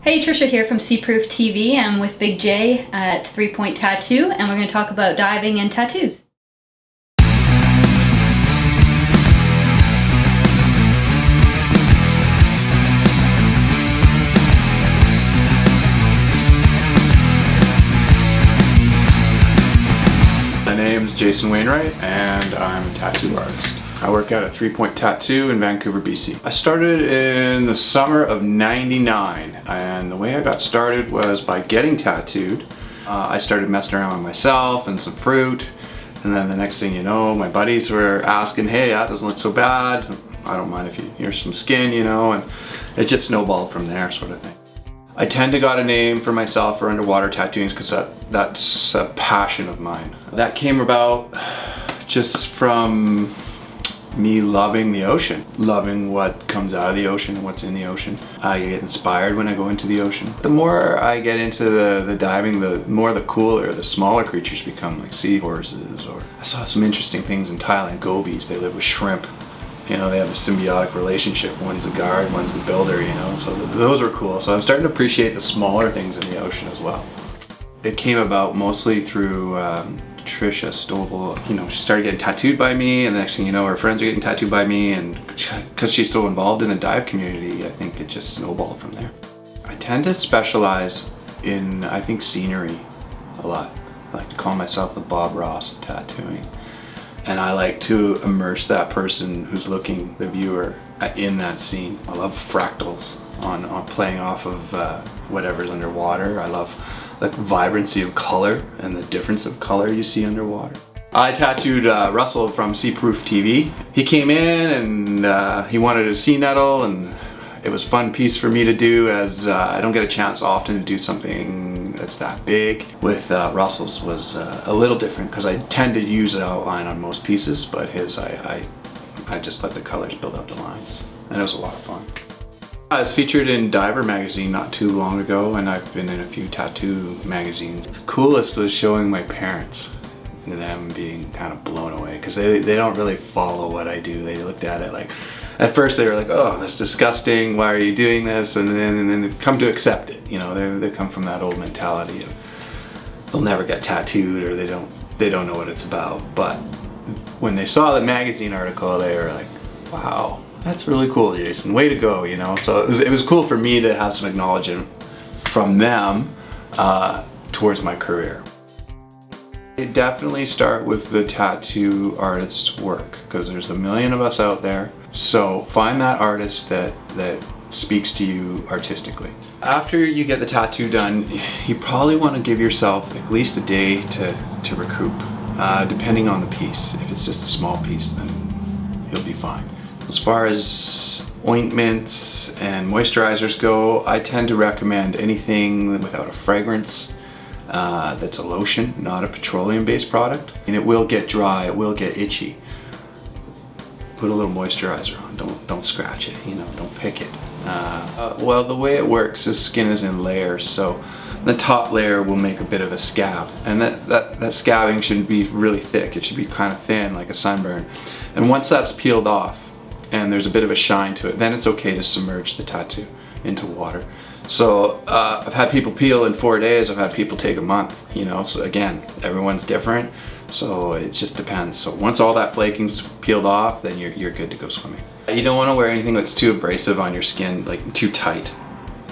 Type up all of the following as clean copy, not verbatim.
Hey, Trisha here from Seaproof TV. I'm with Big J at 3 Point Tattoo, and we're going to talk about diving and tattoos. My name's Jason Wainwright and I'm a tattoo artist. I work at a 3 Point Tattoo in Vancouver, BC. I started in the summer of '99, and the way I got started was by getting tattooed. I started messing around with myself and some fruit, and then the next thing you know, my buddies were asking, hey, that doesn't look so bad. I don't mind if here's some skin, you know, and it just snowballed from there, sort of thing. I tend to got a name for myself for underwater tattooing because that's a passion of mine. That came about just from me loving the ocean, loving what comes out of the ocean and what's in the ocean. I get inspired when I go into the ocean. The more I get into the diving, the more the cooler, the smaller creatures become, like seahorses, or I saw some interesting things in Thailand, gobies. They live with shrimp. You know, they have a symbiotic relationship. One's the guard, one's the builder, you know, so those were cool. So I'm starting to appreciate the smaller things in the ocean as well. It came about mostly through Trisha Stovall. You know, she started getting tattooed by me, and the next thing you know, her friends are getting tattooed by me, and because she's so involved in the dive community, I think it just snowballed from there. I tend to specialize in, I think, scenery a lot. I like to call myself the Bob Ross of tattooing. And I like to immerse that person who's looking, the viewer, in that scene. I love fractals on playing off of whatever's underwater. I love the vibrancy of color and the difference of color you see underwater. I tattooed Russell from Seaproof TV. He came in and he wanted a sea nettle, and it was a fun piece for me to do, as I don't get a chance often to do something that's that big. With Russell's was a little different because I tend to use an outline on most pieces, but his I just let the colors build up the lines, and it was a lot of fun. I was featured in Diver magazine not too long ago, and I've been in a few tattoo magazines. The coolest was showing my parents and them being kind of blown away, because they don't really follow what I do. They looked at it like, at first they were like, oh, that's disgusting, why are you doing this? And then they come to accept it. You know, they come from that old mentality of they'll never get tattooed, or they don't know what it's about. But when they saw the magazine article, they were like, wow, that's really cool, Jason, way to go, you know? So it was cool for me to have some acknowledgement from them towards my career. You definitely start with the tattoo artist's work, because there's a million of us out there. So find that artist that speaks to you artistically. After you get the tattoo done, you probably want to give yourself at least a day to recoup, depending on the piece. If it's just a small piece, then you'll be fine. As far as ointments and moisturizers go, I tend to recommend anything without a fragrance. That's a lotion, not a petroleum-based product. And it will get dry, it will get itchy. Put a little moisturizer on, don't scratch it, you know, don't pick it. Well, the way it works is skin is in layers, so the top layer will make a bit of a scab, and that scabbing shouldn't be really thick. It should be kind of thin, like a sunburn. And once that's peeled off and there's a bit of a shine to it, then it's okay to submerge the tattoo into water. So I've had people peel in 4 days, I've had people take a month, you know, so again, everyone's different, so it just depends. So once all that flaking's peeled off, then you're good to go swimming. You don't want to wear anything that's too abrasive on your skin, like too tight,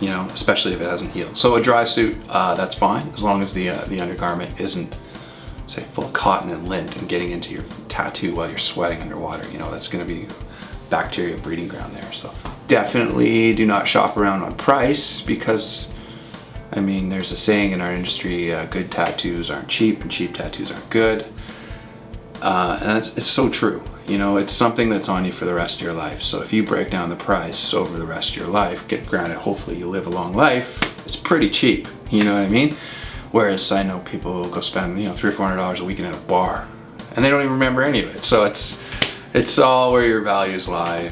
you know, especially if it hasn't healed. So a dry suit, that's fine, as long as the undergarment isn't, say, full of cotton and lint and getting into your tattoo while you're sweating underwater. You know, that's going to be bacteria breeding ground there. So definitely do not shop around on price, because I mean, there's a saying in our industry, good tattoos aren't cheap and cheap tattoos aren't good, and it's so true. You know, it's something that's on you for the rest of your life. So if you break down the price over the rest of your life, granted, hopefully you live a long life, it's pretty cheap, you know what I mean? Whereas I know people will go spend, you know, $300 or $400 a weekend at a bar, and they don't even remember any of it. So it's all where your values lie.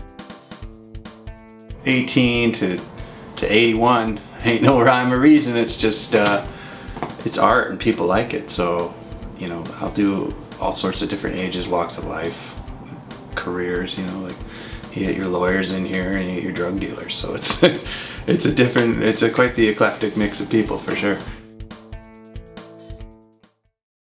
18 to 81 ain't no rhyme or reason. It's just it's art and people like it. So, you know, I'll do all sorts of different ages, walks of life, careers, you know, like You get your lawyers in here and you get your drug dealers. So it's it's quite the eclectic mix of people for sure.